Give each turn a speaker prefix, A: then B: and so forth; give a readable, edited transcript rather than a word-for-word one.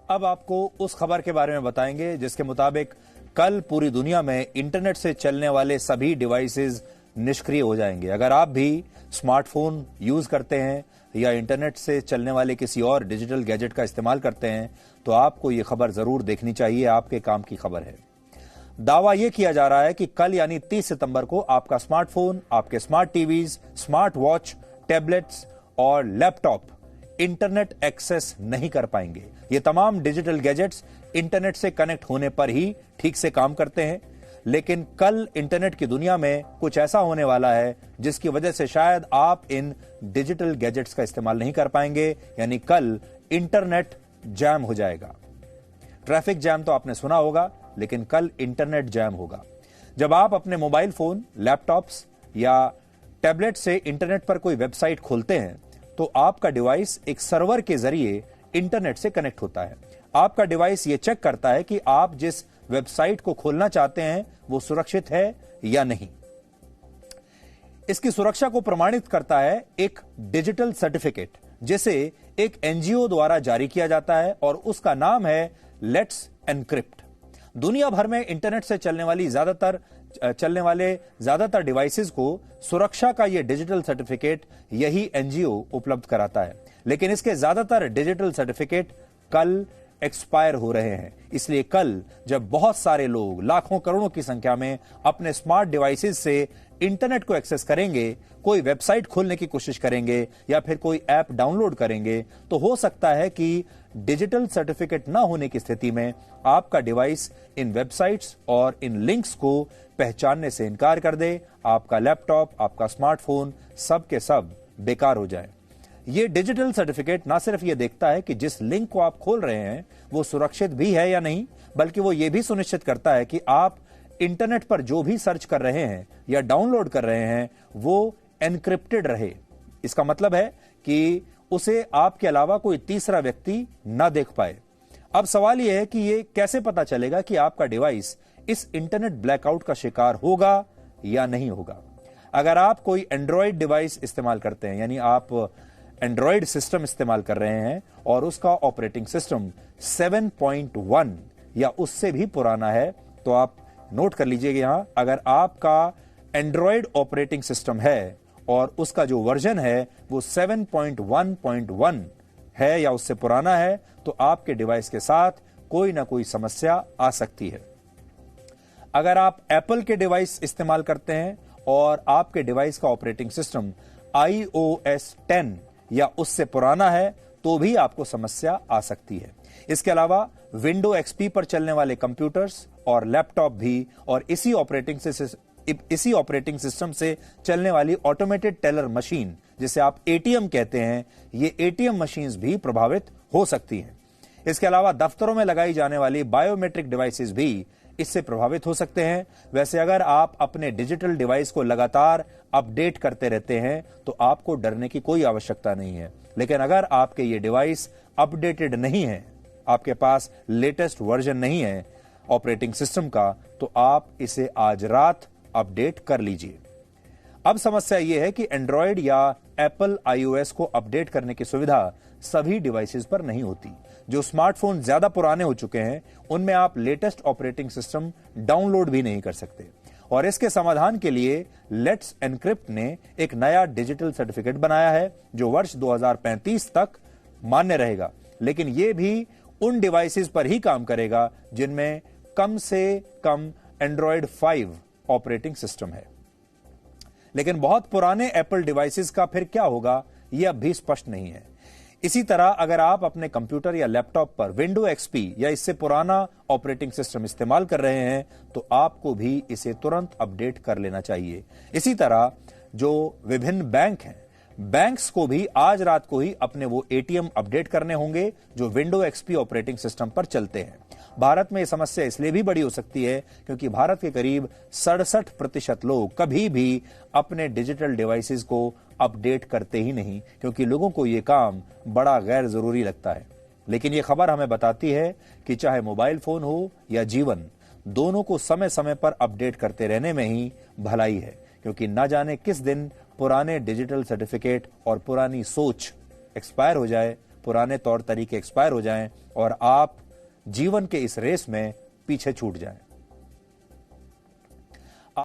A: अब आपको उस खबर के बारे में बताएंगे जिसके मुताबिक कल पूरी दुनिया में इंटरनेट से चलने वाले सभी डिवाइसेस निष्क्रिय हो जाएंगे। अगर आप भी स्मार्टफोन यूज करते हैं या इंटरनेट से चलने वाले किसी और डिजिटल गैजेट का इस्तेमाल करते हैं तो आपको ये खबर जरूर देखनी चाहिए, आपके काम की खबर है। दावा यह किया जा रहा है कि कल यानी 30 सितंबर को आपका स्मार्टफोन, आपके smart TVs, smart watch, tablets और लैपटॉप इंटरनेट एक्सेस नहीं कर पाएंगे। ये तमाम डिजिटल गैजेट्स इंटरनेट से कनेक्ट होने पर ही ठीक से काम करते हैं, लेकिन कल इंटरनेट की दुनिया में कुछ ऐसा होने वाला है जिसकी वजह से शायद आप इन डिजिटल गैजेट्स का इस्तेमाल नहीं कर पाएंगे, यानी कल इंटरनेट जैम हो जाएगा। ट्रैफिक जैम तो आपने सुना होगा, लेकिन कल इंटरनेट जैम होगा। जब आप अपने मोबाइल फोन, लैपटॉप्स या टैबलेट से इंटरनेट पर कोई वेबसाइट खोलते हैं तो आपका डिवाइस एक सर्वर के जरिए इंटरनेट से कनेक्ट होता है। आपका डिवाइस यह चेक करता है कि आप जिस वेबसाइट को खोलना चाहते हैं वो सुरक्षित है या नहीं। इसकी सुरक्षा को प्रमाणित करता है एक डिजिटल सर्टिफिकेट, जिसे एक एनजीओ द्वारा जारी किया जाता है और उसका नाम है लेट्स एनक्रिप्ट। दुनिया भर में इंटरनेट से चलने वाले ज्यादातर डिवाइसेस को सुरक्षा का यह डिजिटल सर्टिफिकेट यही एनजीओ उपलब्ध कराता है, लेकिन इसके ज्यादातर डिजिटल सर्टिफिकेट कल एक्सपायर हो रहे हैं। इसलिए कल जब बहुत सारे लोग लाखों करोड़ों की संख्या में अपने स्मार्ट डिवाइसेस से इंटरनेट को एक्सेस करेंगे, कोई वेबसाइट खोलने की कोशिश करेंगे या फिर कोई ऐप डाउनलोड करेंगे, तो हो सकता है कि डिजिटल सर्टिफिकेट ना होने की स्थिति में आपका डिवाइस इन वेबसाइट्स और इन लिंक्स को पहचानने से इनकार कर दे, आपका लैपटॉप, आपका स्मार्टफोन सब के सब बेकार हो जाए। ये डिजिटल सर्टिफिकेट ना सिर्फ ये देखता है कि जिस लिंक को आप खोल रहे हैं वो सुरक्षित भी है या नहीं, बल्कि वो ये भी सुनिश्चित करता है कि आप इंटरनेट पर जो भी सर्च कर रहे हैं या डाउनलोड कर रहे हैं वो एनक्रिप्टेड रहे। इसका मतलब है कि उसे आपके अलावा कोई तीसरा व्यक्ति ना देख पाए। अब सवाल यह है कि ये कैसे पता चलेगा कि आपका डिवाइस इस इंटरनेट ब्लैकआउट का शिकार होगा या नहीं होगा। अगर आप कोई एंड्रॉयड डिवाइस इस्तेमाल करते हैं, यानी आप एंड्रॉयड सिस्टम इस्तेमाल कर रहे हैं और उसका ऑपरेटिंग सिस्टम 7.1 या उससे भी पुराना है, तो आप नोट कर लीजिएगा यहां, अगर आपका एंड्रॉयड ऑपरेटिंग सिस्टम है और उसका जो वर्जन है वो 7.1.1 है या उससे पुराना है, तो आपके डिवाइस के साथ कोई ना कोई समस्या आ सकती है। अगर आप एप्पल के डिवाइस इस्तेमाल करते हैं और आपके डिवाइस का ऑपरेटिंग सिस्टम iOS 10 या उससे पुराना है, तो भी आपको समस्या आ सकती है। इसके अलावा विंडो एक्सपी पर चलने वाले कंप्यूटर्स और लैपटॉप भी और इसी ऑपरेटिंग सिस्टम से चलने ऑटोमेटेड टेलर मशीन, जिसे आप एटीएम कहते हैं, ये एटीएम मशीन्स भी प्रभावित हो सकती हैं। इसके अलावा दफ्तरों में लगाई जाने वाली बायोमेट्रिक डिवाइसेस भी इससे प्रभावित हो सकते हैं। वैसे अगर आप अपने डिजिटल डिवाइस को लगातार अपडेट करते रहते हैं तो आपको डरने की कोई आवश्यकता नहीं है, लेकिन अगर आपके ये डिवाइस अपडेटेड नहीं है, आपके पास लेटेस्ट वर्जन नहीं है ऑपरेटिंग सिस्टम का, तो आप इसे आज रात अपडेट कर लीजिए। अब समस्या यह है कि एंड्रॉयड या एप्पल iOS को अपडेट करने की सुविधा सभी डिवाइसेस पर नहीं होती। जो स्मार्टफोन ज्यादा पुराने हो चुके हैं उनमें आप लेटेस्ट ऑपरेटिंग सिस्टम डाउनलोड भी नहीं कर सकते, और इसके समाधान के लिए लेट्स एनक्रिप्ट ने एक नया डिजिटल सर्टिफिकेट बनाया है जो वर्ष 2035 तक मान्य रहेगा, लेकिन यह भी उन डिवाइसेस पर ही काम करेगा जिनमें कम से कम एंड्रॉयड 5 ऑपरेटिंग सिस्टम है। लेकिन बहुत पुराने एप्पल डिवाइसेस का फिर क्या होगा, यह अब भी स्पष्ट नहीं है। इसी तरह अगर आप अपने कंप्यूटर या लैपटॉप पर विंडो एक्सपी या इससे पुराना ऑपरेटिंग सिस्टम इस्तेमाल कर रहे हैं तो आपको भी इसे तुरंत अपडेट कर लेना चाहिए। इसी तरह जो विभिन्न बैंक हैं, बैंक्स को भी आज रात को ही अपने वो एटीएम अपडेट करने होंगे जो विंडो एक्सपी ऑपरेटिंग सिस्टम पर चलते हैं। भारत में यह समस्या इसलिए भी बड़ी हो सकती है क्योंकि भारत के करीब 67% लोग कभी भी अपने डिजिटल डिवाइसेस को अपडेट करते ही नहीं, क्योंकि लोगों को यह काम बड़ा गैर जरूरी लगता है। लेकिन यह खबर हमें बताती है कि चाहे मोबाइल फोन हो या जीवन, दोनों को समय समय पर अपडेट करते रहने में ही भलाई है, क्योंकि न जाने किस दिन पुराने डिजिटल सर्टिफिकेट और पुरानी सोच एक्सपायर हो जाए, पुराने तौर तरीके एक्सपायर हो जाएं और आप जीवन के इस रेस में पीछे छूट जाएं।